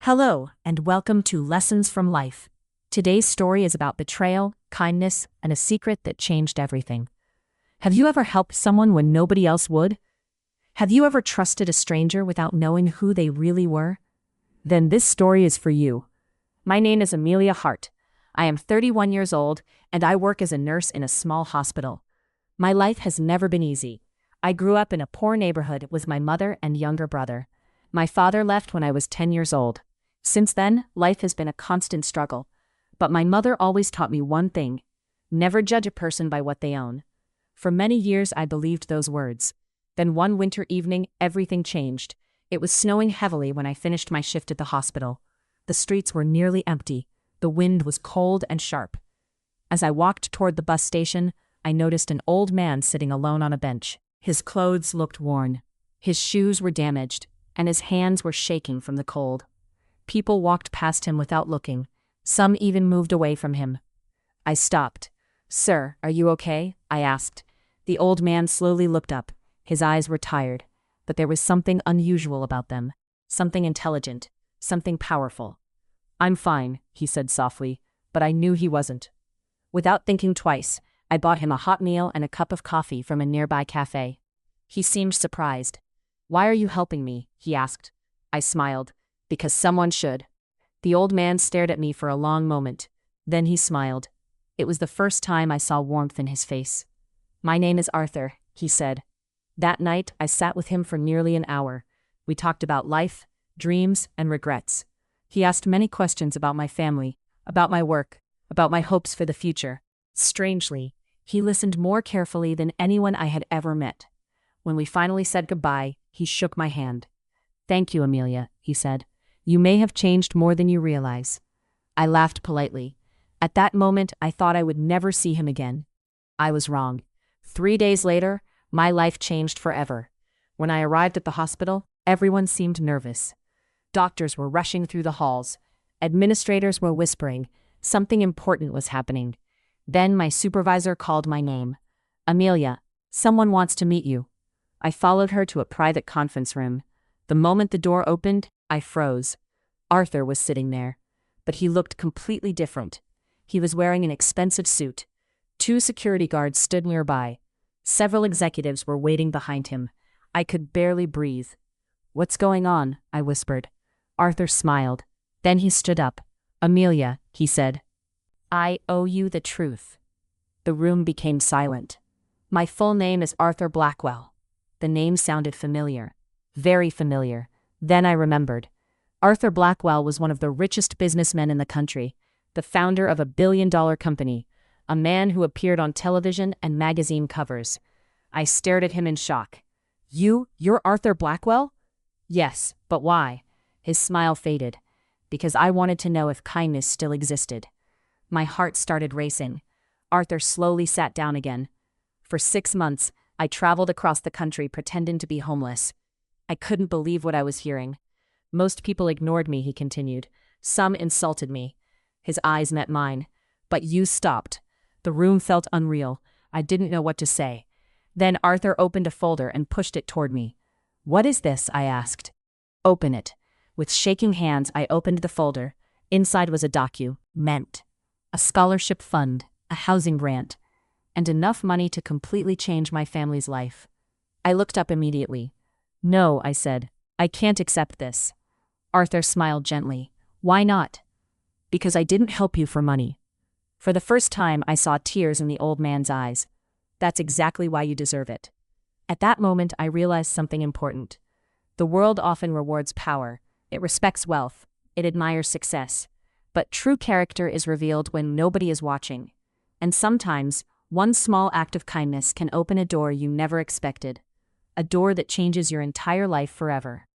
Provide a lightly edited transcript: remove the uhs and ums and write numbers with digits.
Hello, and welcome to Lessons from Life. Today's story is about betrayal, kindness, and a secret that changed everything. Have you ever helped someone when nobody else would? Have you ever trusted a stranger without knowing who they really were? Then this story is for you. My name is Amelia Hart. I am 31 years old, and I work as a nurse in a small hospital. My life has never been easy. I grew up in a poor neighborhood with my mother and younger brother. My father left when I was 10 years old. Since then, life has been a constant struggle. But my mother always taught me one thing: never judge a person by what they own. For many years, I believed those words. Then one winter evening, everything changed. It was snowing heavily when I finished my shift at the hospital. The streets were nearly empty. The wind was cold and sharp. As I walked toward the bus station, I noticed an old man sitting alone on a bench. His clothes looked worn. His shoes were damaged, and his hands were shaking from the cold. People walked past him without looking. Some even moved away from him. I stopped. "Sir, are you okay?" I asked. The old man slowly looked up. His eyes were tired, but there was something unusual about them. Something intelligent. Something powerful. "I'm fine," he said softly, but I knew he wasn't. Without thinking twice, I bought him a hot meal and a cup of coffee from a nearby cafe. He seemed surprised. "Why are you helping me?" he asked. I smiled. "Because someone should." The old man stared at me for a long moment. Then he smiled. It was the first time I saw warmth in his face. "My name is Arthur," he said. That night, I sat with him for nearly an hour. We talked about life, dreams, and regrets. He asked many questions about my family, about my work, about my hopes for the future. Strangely, he listened more carefully than anyone I had ever met. When we finally said goodbye, he shook my hand. "Thank you, Amelia," he said. "You may have changed more than you realize." I laughed politely. At that moment, I thought I would never see him again. I was wrong. 3 days later, my life changed forever. When I arrived at the hospital, everyone seemed nervous. Doctors were rushing through the halls. Administrators were whispering. Something important was happening. Then my supervisor called my name. "Amelia, someone wants to meet you." I followed her to a private conference room. The moment the door opened, I froze. Arthur was sitting there, but he looked completely different. He was wearing an expensive suit. 2 security guards stood nearby. Several executives were waiting behind him. I could barely breathe. "What's going on?" I whispered. Arthur smiled. Then he stood up. "Amelia," he said, "I owe you the truth." The room became silent. "My full name is Arthur Blackwell." The name sounded familiar. Very familiar. Then I remembered. Arthur Blackwell was one of the richest businessmen in the country, the founder of a billion-dollar company, a man who appeared on television and magazine covers. I stared at him in shock. You're Arthur Blackwell?" "Yes, but why?" His smile faded. "Because I wanted to know if kindness still existed." My heart started racing. Arthur slowly sat down again. "For 6 months, I traveled across the country pretending to be homeless. I couldn't believe what I was hearing. Most people ignored me," he continued. "Some insulted me." His eyes met mine. "But you stopped." The room felt unreal. I didn't know what to say. Then Arthur opened a folder and pushed it toward me. "What is this?" I asked. "Open it." With shaking hands, I opened the folder. Inside was a document. A scholarship fund, a housing grant, and enough money to completely change my family's life. I looked up immediately. "No," I said. "I can't accept this." Arthur smiled gently. "Why not?" "Because I didn't help you for money." For the first time, I saw tears in the old man's eyes. "That's exactly why you deserve it." At that moment, I realized something important. The world often rewards power. It respects wealth. It admires success. But true character is revealed when nobody is watching. And sometimes, one small act of kindness can open a door you never expected. A door that changes your entire life forever.